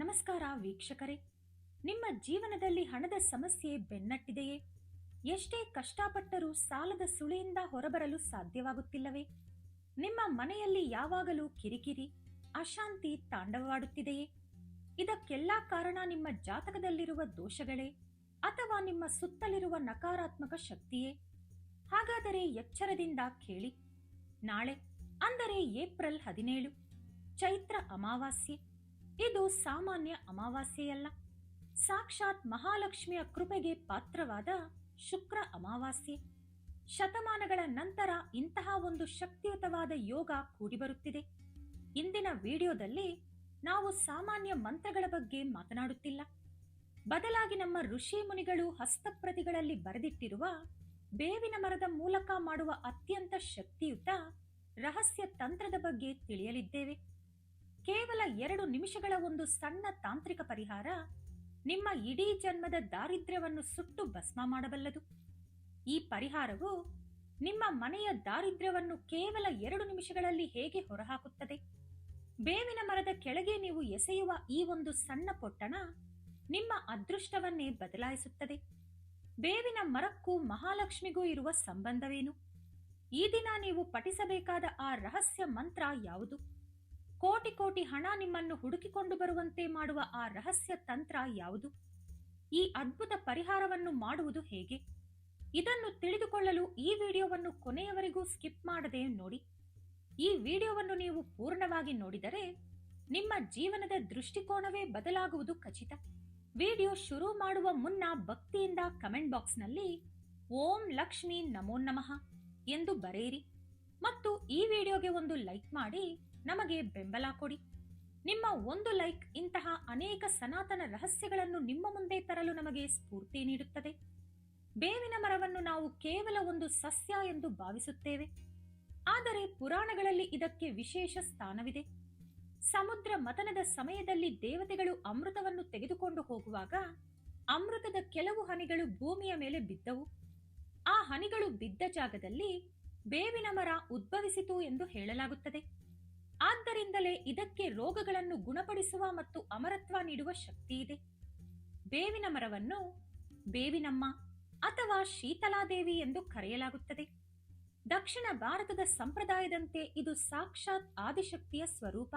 ನಮಸ್ಕಾರ ವೀಕ್ಷಕರೇ. ನಿಮ್ಮ ಜೀವನದಲ್ಲಿ ಹಣದ ಸಮಸ್ಯೆ ಬೆನ್ನಟ್ಟಿದೆಯೇ? ಎಷ್ಟೇ ಕಷ್ಟಪಟ್ಟರೂ ಸಾಲದ ಸುಳಿಯಿಂದ ಹೊರಬರಲು ಸಾಧ್ಯವಾಗುತ್ತಿಲ್ಲವೇ? ನಿಮ್ಮ ಮನೆಯಲ್ಲಿ ಯಾವಾಗಲೂ ಕಿರಿಕಿರಿ, ಅಶಾಂತಿ ತಾಂಡವವಾಡುತ್ತಿದೆಯೇ? ಇದಕ್ಕೆಲ್ಲಾ ಕಾರಣ ನಿಮ್ಮ ಜಾತಕದಲ್ಲಿರುವ ದೋಷಗಳೇ ಅಥವಾ ನಿಮ್ಮ ಸುತ್ತಲಿರುವ ನಕಾರಾತ್ಮಕ ಶಕ್ತಿಯೇ? ಹಾಗಾದರೆ ಎಚ್ಚರದಿಂದ ಕೇಳಿ. ನಾಳೆ ಅಂದರೆ ಏಪ್ರಿಲ್ 17 ಚೈತ್ರ ಅಮಾವಾಸ್ಯೆ. ಇದು ಸಾಮಾನ್ಯ ಅಮಾವಾಸ್ಯೆಯಲ್ಲ, ಸಾಕ್ಷಾತ್ ಮಹಾಲಕ್ಷ್ಮಿಯ ಕೃಪೆಗೆ ಪಾತ್ರವಾದ ಶುಕ್ರ ಅಮಾವಾಸ್ಯೆ. ಶತಮಾನಗಳ ನಂತರ ಇಂತಹ ಒಂದು ಶಕ್ತಿಯುತವಾದ ಯೋಗ ಕೂಡಿಬರುತ್ತಿದೆ. ಇಂದಿನ ವಿಡಿಯೋದಲ್ಲಿ ನಾವು ಸಾಮಾನ್ಯ ಮಂತ್ರಗಳ ಬಗ್ಗೆ ಮಾತನಾಡುತ್ತಿಲ್ಲ, ಬದಲಾಗಿ ನಮ್ಮ ಋಷಿ ಮುನಿಗಳು ಹಸ್ತಪ್ರತಿಗಳಲ್ಲಿ ಬರೆದಿಟ್ಟಿರುವ ಬೇವಿನ ಮರದ ಮೂಲಕ ಮಾಡುವ ಅತ್ಯಂತ ಶಕ್ತಿಯುತ ರಹಸ್ಯ ತಂತ್ರದ ಬಗ್ಗೆ ತಿಳಿಯಲಿದ್ದೇವೆ. ಕೇವಲ 2 ನಿಮಿಷಗಳ ಒಂದು ಸಣ್ಣ ತಾಂತ್ರಿಕ ಪರಿಹಾರ ನಿಮ್ಮ ಇಡೀ ಜನ್ಮದ ದಾರಿದ್ರ್ಯವನ್ನು ಸುಟ್ಟು ಭಸ್ಮ ಮಾಡಬಲ್ಲದು. ಈ ಪರಿಹಾರವು ನಿಮ್ಮ ಮನೆಯ ದಾರಿದ್ರ್ಯವನ್ನು ಕೇವಲ 2 ನಿಮಿಷಗಳಲ್ಲಿ ಹೇಗೆ ಹೊರಹಾಕುತ್ತದೆ? ಬೇವಿನ ಮರದ ಕೆಳಗೆ ನೀವು ಎಸೆಯುವ ಈ ಒಂದು ಸಣ್ಣ ಪೊಟ್ಟಣ ನಿಮ್ಮ ಅದೃಷ್ಟವನ್ನೇ ಬದಲಾಯಿಸುತ್ತದೆ. ಬೇವಿನ ಮರಕ್ಕೂ ಮಹಾಲಕ್ಷ್ಮಿಗೂ ಇರುವ ಸಂಬಂಧವೇನು? ಈ ದಿನ ನೀವು ಪಠಿಸಬೇಕಾದ ಆ ರಹಸ್ಯ ಮಂತ್ರ ಯಾವುದು? ಕೋಟಿ ಕೋಟಿ ಹಣ ನಿಮ್ಮನ್ನು ಹುಡುಕಿಕೊಂಡು ಬರುವಂತೆ ಮಾಡುವ ಆ ರಹಸ್ಯ ತಂತ್ರ ಯಾವುದು? ಈ ಅದ್ಭುತ ಪರಿಹಾರವನ್ನು ಮಾಡುವುದು ಹೇಗೆ? ಇದನ್ನು ತಿಳಿದುಕೊಳ್ಳಲು ಈ ವಿಡಿಯೋವನ್ನು ಕೊನೆಯವರೆಗೂ ಸ್ಕಿಪ್ ಮಾಡದೆ ನೋಡಿ. ಈ ವಿಡಿಯೋವನ್ನು ನೀವು ಪೂರ್ಣವಾಗಿ ನೋಡಿದರೆ ನಿಮ್ಮ ಜೀವನದ ದೃಷ್ಟಿಕೋನವೇ ಬದಲಾಗುವುದು ಖಚಿತ. ವಿಡಿಯೋ ಶುರು ಮಾಡುವ ಮುನ್ನ ಭಕ್ತಿಯಿಂದ ಕಮೆಂಟ್ ಬಾಕ್ಸ್ನಲ್ಲಿ ಓಂ ಲಕ್ಷ್ಮೀ ನಮೋ ನಮಃ ಎಂದು ಬರೆಯಿರಿ ಮತ್ತು ಈ ವಿಡಿಯೋಗೆ ಒಂದು ಲೈಕ್ ಮಾಡಿ ನಮಗೆ ಬೆಂಬಲ ಕೊಡಿ. ನಿಮ್ಮ ಒಂದು ಲೈಕ್ ಇಂತಹ ಅನೇಕ ಸನಾತನ ರಹಸ್ಯಗಳನ್ನು ನಿಮ್ಮ ಮುಂದೆ ತರಲು ನಮಗೆ ಸ್ಫೂರ್ತಿ ನೀಡುತ್ತದೆ. ಬೇವಿನ ಮರವನ್ನು ನಾವು ಕೇವಲ ಒಂದು ಸಸ್ಯ ಎಂದು ಭಾವಿಸುತ್ತೇವೆ, ಆದರೆ ಪುರಾಣಗಳಲ್ಲಿ ಇದಕ್ಕೆ ವಿಶೇಷ ಸ್ಥಾನವಿದೆ. ಸಮುದ್ರ ಮಥನದ ಸಮಯದಲ್ಲಿ ದೇವತೆಗಳು ಅಮೃತವನ್ನು ತೆಗೆದುಕೊಂಡು ಹೋಗುವಾಗ ಅಮೃತದ ಕೆಲವು ಹನಿಗಳು ಭೂಮಿಯ ಮೇಲೆ ಬಿದ್ದವು. ಆ ಹನಿಗಳು ಬಿದ್ದ ಜಾಗದಲ್ಲಿ ಬೇವಿನ ಮರ ಉದ್ಭವಿಸಿತು ಎಂದು ಹೇಳಲಾಗುತ್ತದೆ. ಆದ್ದರಿಂದಲೇ ಇದಕ್ಕೆ ರೋಗಗಳನ್ನು ಗುಣಪಡಿಸುವ ಮತ್ತು ಅಮರತ್ವ ನೀಡುವ ಶಕ್ತಿ ಇದೆ. ಬೇವಿನ ಮರವನ್ನು ಬೇವಿನಮ್ಮ ಅಥವಾ ಶೀತಲಾದೇವಿ ಎಂದು ಕರೆಯಲಾಗುತ್ತದೆ. ದಕ್ಷಿಣ ಭಾರತದ ಸಂಪ್ರದಾಯದಂತೆ ಇದು ಸಾಕ್ಷಾತ್ ಆದಿಶಕ್ತಿಯ ಸ್ವರೂಪ.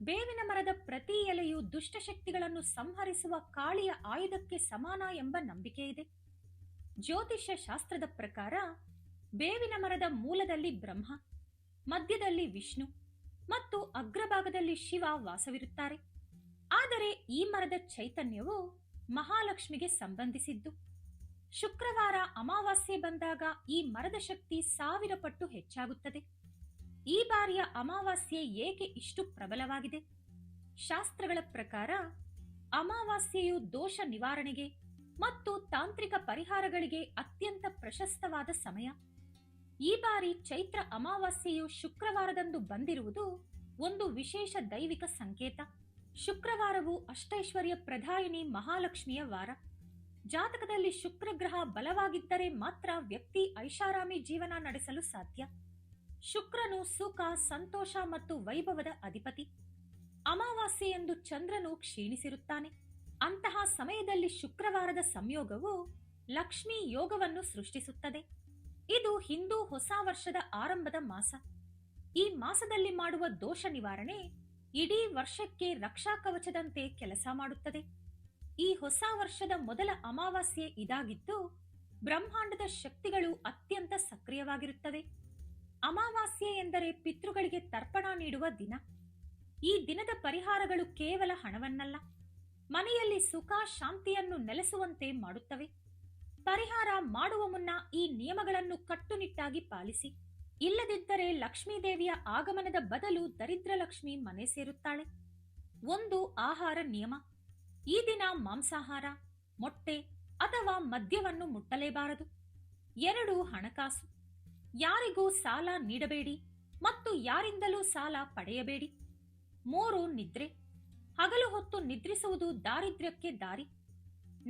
ಬೇವಿನ ಮರದ ಪ್ರತಿ ಎಲೆಯು ದುಷ್ಟಶಕ್ತಿಗಳನ್ನು ಸಂಹರಿಸುವ ಕಾಳಿಯ ಆಯುಧಕ್ಕೆ ಸಮಾನ ಎಂಬ ನಂಬಿಕೆ ಇದೆ. ಜ್ಯೋತಿಷ್ಯ ಶಾಸ್ತ್ರದ ಪ್ರಕಾರ ಬೇವಿನ ಮರದ ಮೂಲದಲ್ಲಿ ಬ್ರಹ್ಮ, ಮಧ್ಯದಲ್ಲಿ ವಿಷ್ಣು ಮತ್ತು ಅಗ್ರಭಾಗದಲ್ಲಿ ಶಿವ ವಾಸವಿರುತ್ತಾರೆ. ಆದರೆ ಈ ಮರದ ಚೈತನ್ಯವು ಮಹಾಲಕ್ಷ್ಮಿಗೆ ಸಂಬಂಧಿಸಿದ್ದು. ಶುಕ್ರವಾರ ಅಮಾವಾಸ್ಯೆ ಬಂದಾಗ ಈ ಮರದ ಶಕ್ತಿ 1000 ಪಟ್ಟು ಹೆಚ್ಚಾಗುತ್ತದೆ. ಈ ಬಾರಿಯ ಅಮಾವಾಸ್ಯೆ ಏಕೆ ಇಷ್ಟು ಪ್ರಬಲವಾಗಿದೆ? ಶಾಸ್ತ್ರಗಳ ಪ್ರಕಾರ ಅಮಾವಾಸ್ಯೆಯು ದೋಷ ನಿವಾರಣೆಗೆ ಮತ್ತು ತಾಂತ್ರಿಕ ಪರಿಹಾರಗಳಿಗೆ ಅತ್ಯಂತ ಪ್ರಶಸ್ತವಾದ ಸಮಯ. ಈ ಬಾರಿ ಚೈತ್ರ ಅಮಾವಾಸ್ಯೆಯು ಶುಕ್ರವಾರದಂದು ಬಂದಿರುವುದು ಒಂದು ವಿಶೇಷ ದೈವಿಕ ಸಂಕೇತ. ಶುಕ್ರವಾರವು ಅಷ್ಟೈಶ್ವರ್ಯ ಪ್ರದಾಯಿನಿ ಮಹಾಲಕ್ಷ್ಮಿಯ ವಾರ. ಜಾತಕದಲ್ಲಿ ಶುಕ್ರ ಗ್ರಹ ಬಲವಾಗಿದ್ದರೆ ಮಾತ್ರ ವ್ಯಕ್ತಿ ಐಷಾರಾಮಿ ಜೀವನ ನಡೆಸಲು ಸಾಧ್ಯ. ಶುಕ್ರನು ಸುಖ, ಸಂತೋಷ ಮತ್ತು ವೈಭವದ ಅಧಿಪತಿ. ಅಮಾವಾಸ್ಯೆಯಂದು ಚಂದ್ರನು ಕ್ಷೀಣಿಸಿರುತ್ತಾನೆ. ಅಂತಹ ಸಮಯದಲ್ಲಿ ಶುಕ್ರವಾರದ ಸಂಯೋಗವು ಲಕ್ಷ್ಮೀ ಯೋಗವನ್ನು ಸೃಷ್ಟಿಸುತ್ತದೆ. ಇದು ಹಿಂದೂ ಹೊಸ ವರ್ಷದ ಆರಂಭದ ಮಾಸ. ಈ ಮಾಸದಲ್ಲಿ ಮಾಡುವ ದೋಷ ನಿವಾರಣೆ ಇಡೀ ವರ್ಷಕ್ಕೆ ರಕ್ಷಾ ಕವಚದಂತೆ ಕೆಲಸ ಮಾಡುತ್ತದೆ. ಈ ಹೊಸ ವರ್ಷದ ಮೊದಲ ಅಮಾವಾಸ್ಯೆ ಇದಾಗಿದ್ದು ಬ್ರಹ್ಮಾಂಡದ ಶಕ್ತಿಗಳು ಅತ್ಯಂತ ಸಕ್ರಿಯವಾಗಿರುತ್ತವೆ. ಅಮಾವಾಸ್ಯೆ ಎಂದರೆ ಪಿತೃಗಳಿಗೆ ತರ್ಪಣ ನೀಡುವ ದಿನ. ಈ ದಿನದ ಪರಿಹಾರಗಳು ಕೇವಲ ಹಣವನ್ನಲ್ಲ, ಮನೆಯಲ್ಲಿ ಸುಖ ಶಾಂತಿಯನ್ನು ನೆಲೆಸುವಂತೆ ಮಾಡುತ್ತವೆ. ಪರಿಹಾರ ಮಾಡುವ ಮುನ್ನ ಈ ನಿಯಮಗಳನ್ನು ಕಟ್ಟುನಿಟ್ಟಾಗಿ ಪಾಲಿಸಿ. ಇಲ್ಲದಿದ್ದರೆ ಲಕ್ಷ್ಮೀದೇವಿಯ ಆಗಮನದ ಬದಲು ದರಿದ್ರ ಲಕ್ಷ್ಮಿ ಮನೆ ಸೇರುತ್ತಾಳೆ. 1. ಆಹಾರ ನಿಯಮ. ಈ ದಿನ ಮಾಂಸಾಹಾರ, ಮೊಟ್ಟೆ ಅಥವಾ ಮದ್ಯವನ್ನು ಮುಟ್ಟಲೇಬಾರದು. 2. ಹಣಕಾಸು. ಯಾರಿಗೂ ಸಾಲ ನೀಡಬೇಡಿ ಮತ್ತು ಯಾರಿಂದಲೂ ಸಾಲ ಪಡೆಯಬೇಡಿ. 3. ನಿದ್ರೆ. ಹಗಲು ಹೊತ್ತು ನಿದ್ರಿಸುವುದು ದಾರಿದ್ರ್ಯಕ್ಕೆ ದಾರಿ.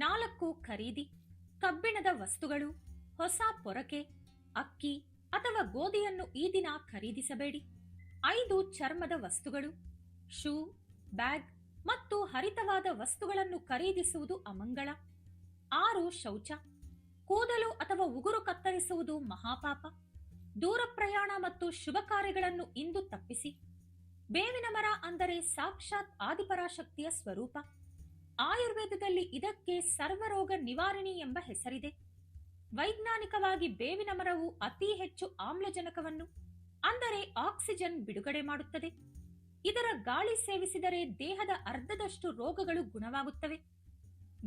4. ಖರೀದಿ. ಕಬ್ಬಿಣದ ವಸ್ತುಗಳು, ಹೊಸ ಪೊರಕೆ, ಅಕ್ಕಿ ಅಥವಾ ಗೋಧಿಯನ್ನು ಈ ದಿನ ಖರೀದಿಸಬೇಡಿ. 5. ಚರ್ಮದ ವಸ್ತುಗಳು, ಶೂ, ಬ್ಯಾಗ್ ಮತ್ತು ಹರಿತವಾದ ವಸ್ತುಗಳನ್ನು ಖರೀದಿಸುವುದು ಅಮಂಗಳ. 6 ಶೌಚ. ಕೂದಲು ಅಥವಾ ಉಗುರು ಕತ್ತರಿಸುವುದು ಮಹಾಪಾಪ. ದೂರ ಪ್ರಯಾಣ ಮತ್ತು ಶುಭ ಕಾರ್ಯಗಳನ್ನು ಇಂದು ತಪ್ಪಿಸಿ. ಬೇವಿನ ಮರ ಅಂದರೆ ಸಾಕ್ಷಾತ್ ಆದಿಪರಾಶಕ್ತಿಯ ಸ್ವರೂಪ. ಆಯುರ್ವೇದದಲ್ಲಿ ಇದಕ್ಕೆ ಸರ್ವರೋಗ ನಿವಾರಣಿ ಎಂಬ ಹೆಸರಿದೆ. ವೈಜ್ಞಾನಿಕವಾಗಿ ಬೇವಿನ ಮರವು ಅತಿ ಹೆಚ್ಚು ಆಮ್ಲಜನಕವನ್ನು ಅಂದರೆ ಆಕ್ಸಿಜನ್ ಬಿಡುಗಡೆ ಮಾಡುತ್ತದೆ. ಇದರ ಗಾಳಿ ಸೇವಿಸಿದರೆ ದೇಹದ ಅರ್ಧದಷ್ಟು ರೋಗಗಳು ಗುಣವಾಗುತ್ತವೆ.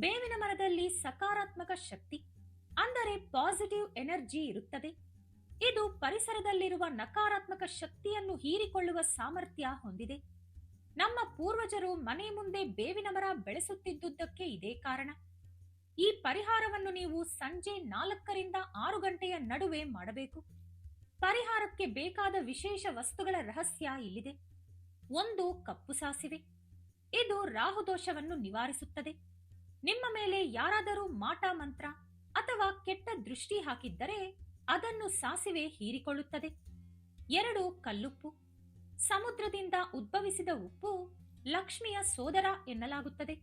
ಬೇವಿನ ಮರದಲ್ಲಿ ಸಕಾರಾತ್ಮಕ ಶಕ್ತಿ ಅಂದರೆ ಪಾಸಿಟಿವ್ ಎನರ್ಜಿ ಇರುತ್ತದೆ. ಇದು ಪರಿಸರದಲ್ಲಿರುವ ನಕಾರಾತ್ಮಕ ಶಕ್ತಿಯನ್ನು ಹೀರಿಕೊಳ್ಳುವ ಸಾಮರ್ಥ್ಯ ಹೊಂದಿದೆ. ನಮ್ಮ ಪೂರ್ವಜರು ಮನೆ ಮುಂದೆ ಬೇವಿನ ಮರ ಬೆಳೆಸುತ್ತಿದ್ದುದಕ್ಕೆ ಇದೇ ಕಾರಣ. ಈ ಪರಿಹಾರವನ್ನು ನೀವು ಸಂಜೆ 4ರಿಂದ 6 ಗಂಟೆಯ ನಡುವೆ ಮಾಡಬೇಕು. ಪರಿಹಾರಕ್ಕೆ ಬೇಕಾದ ವಿಶೇಷ ವಸ್ತುಗಳ ರಹಸ್ಯ ಇಲ್ಲಿದೆ. 1 ಕಪ್ಪು ಸಾಸಿವೆ. ಇದು ರಾಹುದೋಷವನ್ನು ನಿವಾರಿಸುತ್ತದೆ. ನಿಮ್ಮ ಮೇಲೆ ಯಾರಾದರೂ ಮಾಟ ಮಂತ್ರ ಅಥವಾ ಕೆಟ್ಟ ದೃಷ್ಟಿ ಹಾಕಿದ್ದರೆ ಅದನ್ನು ಸಾಸಿವೆ ಹೀರಿಕೊಳ್ಳುತ್ತದೆ. 2 ಕಲ್ಲುಪ್ಪು. ಸಮುದ್ರದಿಂದ ಉದ್ಭವಿಸಿದ ಉಪ್ಪು ಲಕ್ಷ್ಮಿಯ ಸೋದರ ಎನ್ನಲಾಗುತ್ತದೆ.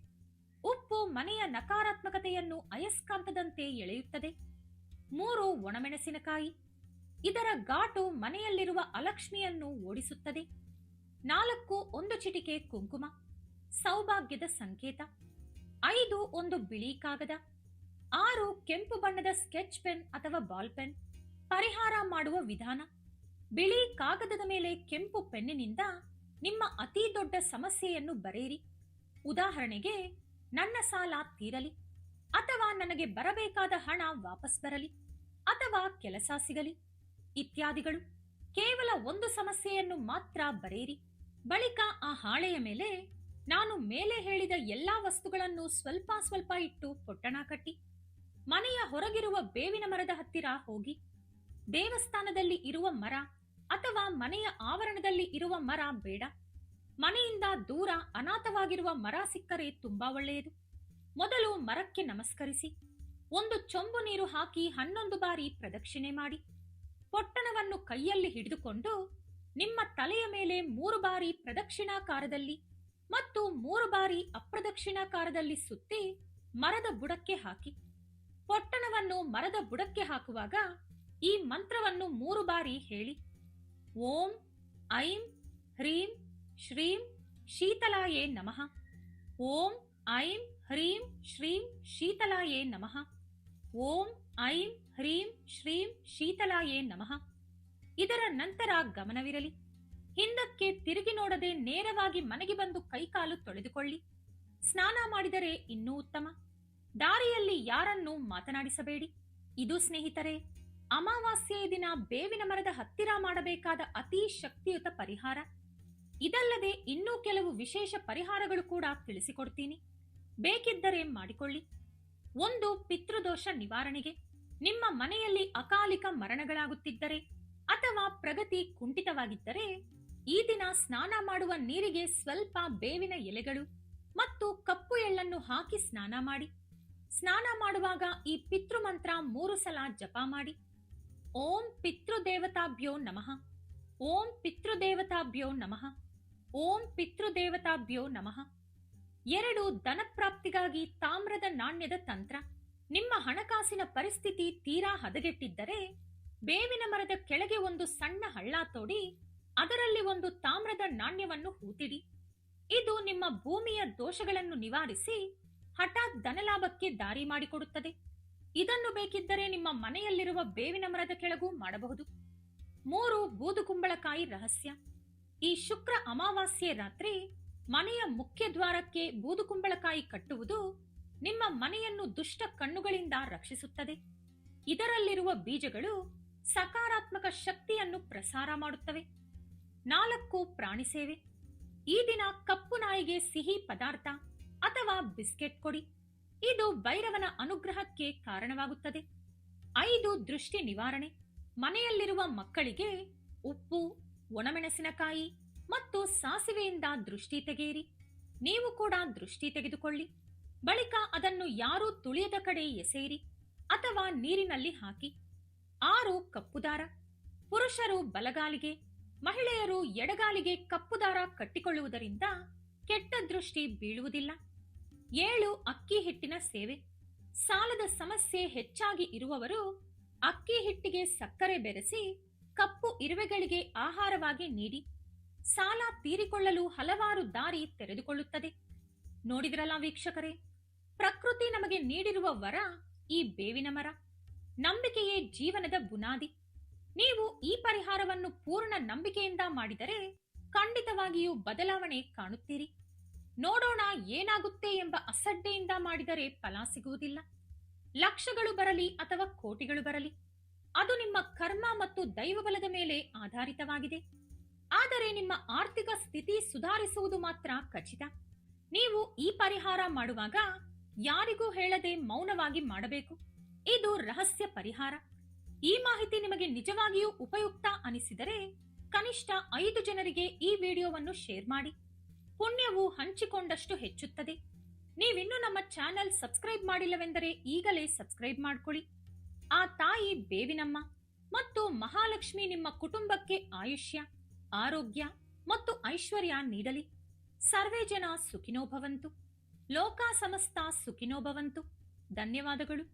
ಉಪ್ಪು ಮನೆಯ ನಕಾರಾತ್ಮಕತೆಯನ್ನು ಅಯಸ್ಕಾಂತದಂತೆ ಎಳೆಯುತ್ತದೆ. 3 ಒಣಮೆಣಸಿನಕಾಯಿ. ಇದರ ಘಾಟು ಮನೆಯಲ್ಲಿರುವ ಅಲಕ್ಷ್ಮಿಯನ್ನು ಓಡಿಸುತ್ತದೆ. 4 1 ಚಿಟಿಕೆ ಕುಂಕುಮ, ಸೌಭಾಗ್ಯದ ಸಂಕೇತ. 5 1 ಬಿಳಿ ಕಾಗದ. 6 ಕೆಂಪು ಬಣ್ಣದ ಸ್ಕೆಚ್ ಪೆನ್ ಅಥವಾ ಬಾಲ್ ಪೆನ್. ಪರಿಹಾರ ಮಾಡುವ ವಿಧಾನ: ಬಿಳಿ ಕಾಗದದ ಮೇಲೆ ಕೆಂಪು ಪೆನ್ನಿನಿಂದ ನಿಮ್ಮ ಅತಿ ದೊಡ್ಡ ಸಮಸ್ಯೆಯನ್ನು ಬರೆಯಿರಿ. ಉದಾಹರಣೆಗೆ, ನನ್ನ ಸಾಲ ತೀರಲಿ, ಅಥವಾ ನನಗೆ ಬರಬೇಕಾದ ಹಣ ವಾಪಸ್ ಬರಲಿ, ಅಥವಾ ಕೆಲಸ ಸಿಗಲಿ ಇತ್ಯಾದಿಗಳು. ಕೇವಲ ಒಂದು ಸಮಸ್ಯೆಯನ್ನು ಮಾತ್ರ ಬರೆಯಿರಿ. ಬಳಿಕ ಆ ಹಾಳೆಯ ಮೇಲೆ ನಾನು ಮೇಲೆ ಹೇಳಿದ ಎಲ್ಲಾ ವಸ್ತುಗಳನ್ನು ಸ್ವಲ್ಪ ಸ್ವಲ್ಪ ಇಟ್ಟು ಪೊಟ್ಟಣ ಕಟ್ಟಿ ಮನೆಯ ಹೊರಗಿರುವ ಬೇವಿನ ಮರದ ಹತ್ತಿರ ಹೋಗಿ. ದೇವಸ್ಥಾನದಲ್ಲಿ ಇರುವ ಮರ ಅಥವಾ ಮನೆಯ ಆವರಣದಲ್ಲಿ ಇರುವ ಮರ ಬೇಡ. ಮನೆಯಿಂದ ದೂರ ಅನಾಥವಾಗಿರುವ ಮರ ಸಿಕ್ಕರೆ ತುಂಬಾ ಒಳ್ಳೆಯದು. ಮೊದಲು ಮರಕ್ಕೆ ನಮಸ್ಕರಿಸಿ 1 ಚೊಂಬು ನೀರು ಹಾಕಿ 11 ಬಾರಿ ಪ್ರದಕ್ಷಿಣೆ ಮಾಡಿ. ಪೊಟ್ಟಣವನ್ನು ಕೈಯಲ್ಲಿ ಹಿಡಿದುಕೊಂಡು ನಿಮ್ಮ ತಲೆಯ ಮೇಲೆ 3 ಬಾರಿ ಪ್ರದಕ್ಷಿಣಾಕಾರದಲ್ಲಿ ಮತ್ತು 3 ಬಾರಿ ಅಪ್ರದಕ್ಷಿಣಾಕಾರದಲ್ಲಿ ಸುತ್ತಿ ಮರದ ಬುಡಕ್ಕೆ ಹಾಕಿ. ಪೊಟ್ಟಣವನ್ನು ಮರದ ಬುಡಕ್ಕೆ ಹಾಕುವಾಗ ಈ ಮಂತ್ರವನ್ನು 3 ಬಾರಿ ಹೇಳಿ: ಓಂ ಐಂ ಹ್ರೀಂ ಶ್ರೀಂ ಶೀತಲಾಯೇ ನಮಃ. ಓಂ ಐಂ ಹ್ರೀಂ ಶ್ರೀಂ ಶೀತಲಾಯೇ ನಮಃ. ಓಂ ಐಂ ಹ್ರೀಂ ಶ್ರೀಂ ಶೀತಲಾಯೇ ನಮಃ. ಇದರ ನಂತರ ಗಮನವಿರಲಿ. ಹಿಂದಕ್ಕೆ ತಿರುಗಿ ನೋಡದೆ ನೇರವಾಗಿ ಮನೆಗೆ ಬಂದು ಕೈಕಾಲು ತೊಳೆದುಕೊಳ್ಳಿ. ಸ್ನಾನ ಮಾಡಿದರೆ ಇನ್ನೂ ಉತ್ತಮ. ದಾರಿಯಲ್ಲಿ ಯಾರನ್ನೂ ಮಾತನಾಡಿಸಬೇಡಿ. ಇದು ಸ್ನೇಹಿತರೆ, ಅಮಾವಾಸ್ಯೆಯ ದಿನ ಬೇವಿನ ಮರದ ಹತ್ತಿರ ಮಾಡಬೇಕಾದ ಅತಿ ಶಕ್ತಿಯುತ ಪರಿಹಾರ. ಇದಲ್ಲದೆ ಇನ್ನೂ ಕೆಲವು ವಿಶೇಷ ಪರಿಹಾರಗಳು ಕೂಡ ತಿಳಿಸಿಕೊಡ್ತೀನಿ, ಬೇಕಿದ್ದರೆ ಮಾಡಿಕೊಳ್ಳಿ. 1 ಪಿತೃದೋಷ ನಿವಾರಣೆಗೆ. ನಿಮ್ಮ ಮನೆಯಲ್ಲಿ ಅಕಾಲಿಕ ಮರಣಗಳಾಗುತ್ತಿದ್ದರೆ ಅಥವಾ ಪ್ರಗತಿ ಕುಂಠಿತವಾಗಿದ್ದರೆ ಈ ದಿನ ಸ್ನಾನ ಮಾಡುವ ನೀರಿಗೆ ಸ್ವಲ್ಪ ಬೇವಿನ ಎಲೆಗಳು ಮತ್ತು ಕಪ್ಪು ಎಳ್ಳನ್ನು ಹಾಕಿ ಸ್ನಾನ ಮಾಡಿ. ಸ್ನಾನ ಮಾಡುವಾಗ ಈ ಪಿತೃಮಂತ್ರ 3 ಸಲ ಜಪ ಮಾಡಿ. ಓಂ ಪಿತೃದೇವತಾಭ್ಯೋ ನಮಃ. ಓಂ ಪಿತೃದೇವತಾಭ್ಯೋ ನಮಃ. ಓಂ ಪಿತೃದೇವತಾಭ್ಯೋ ನಮಃ. 2 ಧನಪ್ರಾಪ್ತಿಗಾಗಿ ತಾಮ್ರದ ನಾಣ್ಯದ ತಂತ್ರ. ನಿಮ್ಮ ಹಣಕಾಸಿನ ಪರಿಸ್ಥಿತಿ ತೀರಾ ಹದಗೆಟ್ಟಿದ್ದರೆ ಬೇವಿನ ಮರದ ಕೆಳಗೆ ಒಂದು ಸಣ್ಣ ಹಳ್ಳ ತೋಡಿ ಅದರಲ್ಲಿ ಒಂದು ತಾಮ್ರದ ನಾಣ್ಯವನ್ನು ಹೂತಿಡಿ. ಇದು ನಿಮ್ಮ ಭೂಮಿಯ ದೋಷಗಳನ್ನು ನಿವಾರಿಸಿ ಹಠಾತ್ ಧನಲಾಭಕ್ಕೆ ದಾರಿ ಮಾಡಿಕೊಡುತ್ತದೆ. ಇದನ್ನು ಬೇಕಿದ್ದರೆ ನಿಮ್ಮ ಮನೆಯಲ್ಲಿರುವ ಬೇವಿನ ಮರದ ಕೆಳಗೂ ಮಾಡಬಹುದು. 3 ಬೂದುಕುಂಬಳಕಾಯಿ ರಹಸ್ಯ. ಈ ಶುಕ್ರ ಅಮಾವಾಸ್ಯೆ ರಾತ್ರಿ ಮನೆಯ ಮುಖ್ಯ ದ್ವಾರಕ್ಕೆ ಬೂದುಕುಂಬಳಕಾಯಿ ಕಟ್ಟುವುದು ನಿಮ್ಮ ಮನೆಯನ್ನು ದುಷ್ಟ ಕಣ್ಣುಗಳಿಂದ ರಕ್ಷಿಸುತ್ತದೆ. ಇದರಲ್ಲಿರುವ ಬೀಜಗಳು ಸಕಾರಾತ್ಮಕ ಶಕ್ತಿಯನ್ನು ಪ್ರಸಾರ ಮಾಡುತ್ತವೆ. 4 ಪ್ರಾಣಿ ಸೇವೆ. ಈ ದಿನ ಕಪ್ಪು ನಾಯಿಗೆ ಸಿಹಿ ಪದಾರ್ಥ ಅಥವಾ ಬಿಸ್ಕೆಟ್ ಕೊಡಿ. ಇದು ಭೈರವನ ಅನುಗ್ರಹಕ್ಕೆ ಕಾರಣವಾಗುತ್ತದೆ. 5 ದೃಷ್ಟಿ ನಿವಾರಣೆ. ಮನೆಯಲ್ಲಿರುವ ಮಕ್ಕಳಿಗೆ ಉಪ್ಪು, ಒಣಮೆಣಸಿನಕಾಯಿ ಮತ್ತು ಸಾಸಿವೆಯಿಂದ ದೃಷ್ಟಿ ತೆಗೆಯಿರಿ. ನೀವು ಕೂಡ ದೃಷ್ಟಿ ತೆಗೆದುಕೊಳ್ಳಿ. ಬಳಿಕ ಅದನ್ನು ಯಾರೂ ತುಳಿಯದ ಕಡೆ ಎಸೆಯಿರಿ ಅಥವಾ ನೀರಿನಲ್ಲಿ ಹಾಕಿ. 6 ಕಪ್ಪು ದಾರ. ಪುರುಷರು ಬಲಗಾಲಿಗೆ, ಮಹಿಳೆಯರು ಎಡಗಾಲಿಗೆ ಕಪ್ಪು ದಾರ ಕಟ್ಟಿಕೊಳ್ಳುವುದರಿಂದ ಕೆಟ್ಟ ದೃಷ್ಟಿ ಬೀಳುವುದಿಲ್ಲ. 7 ಅಕ್ಕಿ ಹಿಟ್ಟಿನ ಸೇವೆ. ಸಾಲದ ಸಮಸ್ಯೆ ಹೆಚ್ಚಾಗಿ ಇರುವವರು ಅಕ್ಕಿ ಹಿಟ್ಟಿಗೆ ಸಕ್ಕರೆ ಬೆರೆಸಿ ಕಪ್ಪು ಇರುವೆಗಳಿಗೆ ಆಹಾರವಾಗಿ ನೀಡಿ. ಸಾಲ ತೀರಿಕೊಳ್ಳಲು ಹಲವಾರು ದಾರಿ ತೆರೆದುಕೊಳ್ಳುತ್ತದೆ. ನೋಡಿದ್ರಲ್ಲ ವೀಕ್ಷಕರೇ, ಪ್ರಕೃತಿ ನಮಗೆ ನೀಡಿರುವ ವರ ಈ ಬೇವಿನ ಮರ. ನಂಬಿಕೆಯೇ ಜೀವನದ ಬುನಾದಿ. ನೀವು ಈ ಪರಿಹಾರವನ್ನು ಪೂರ್ಣ ನಂಬಿಕೆಯಿಂದ ಮಾಡಿದರೆ ಖಂಡಿತವಾಗಿಯೂ ಬದಲಾವಣೆ ಕಾಣುತ್ತೀರಿ. ನೋಡೋಣ ಏನಾಗುತ್ತೆ ಎಂಬ ಅಸಡ್ಡೆಯಿಂದ ಮಾಡಿದರೆ ಫಲ ಸಿಗುವುದಿಲ್ಲ. ಲಕ್ಷಗಳು ಬರಲಿ ಅಥವಾ ಕೋಟಿಗಳು ಬರಲಿ, ಅದು ನಿಮ್ಮ ಕರ್ಮ ಮತ್ತು ದೈವಬಲದ ಮೇಲೆ ಆಧಾರಿತವಾಗಿದೆ. ಆದರೆ ನಿಮ್ಮ ಆರ್ಥಿಕ ಸ್ಥಿತಿ ಸುಧಾರಿಸುವುದು ಮಾತ್ರ ಖಚಿತ. ನೀವು ಈ ಪರಿಹಾರ ಮಾಡುವಾಗ ಯಾರಿಗೂ ಹೇಳದೆ ಮೌನವಾಗಿ ಮಾಡಬೇಕು. ಇದು ರಹಸ್ಯ ಪರಿಹಾರ. ಈ ಮಾಹಿತಿ ನಿಮಗೆ ನಿಜವಾಗಿಯೂ ಉಪಯುಕ್ತ ಅನಿಸಿದರೆ ಕನಿಷ್ಠ 5 ಜನರಿಗೆ ಈ ವಿಡಿಯೋವನ್ನು ಶೇರ್ ಮಾಡಿ. ಪುಣ್ಯವು ಹಂಚಿಕೊಂಡಷ್ಟು ಹೆಚ್ಚುತ್ತದೆ. ನೀವಿನ್ನೂ ನಮ್ಮ ಚಾನೆಲ್ ಸಬ್ಸ್ಕ್ರೈಬ್ ಮಾಡಿಲ್ಲವೆಂದರೆ ಈಗಲೇ ಸಬ್ಸ್ಕ್ರೈಬ್ ಮಾಡಿಕೊಳ್ಳಿ. ಆ ತಾಯಿ ಬೇವಿನಮ್ಮ ಮತ್ತು ಮಹಾಲಕ್ಷ್ಮಿ ನಿಮ್ಮ ಕುಟುಂಬಕ್ಕೆ ಆಯುಷ್ಯ, ಆರೋಗ್ಯ ಮತ್ತು ಐಶ್ವರ್ಯ ನೀಡಲಿ. ಸರ್ವೇ ಜನ ಸುಖಿನೋ ಭವಂತು. ಲೋಕ ಸಮಸ್ತ ಸುಖಿನೋ ಭವಂತು. ಧನ್ಯವಾದಗಳು.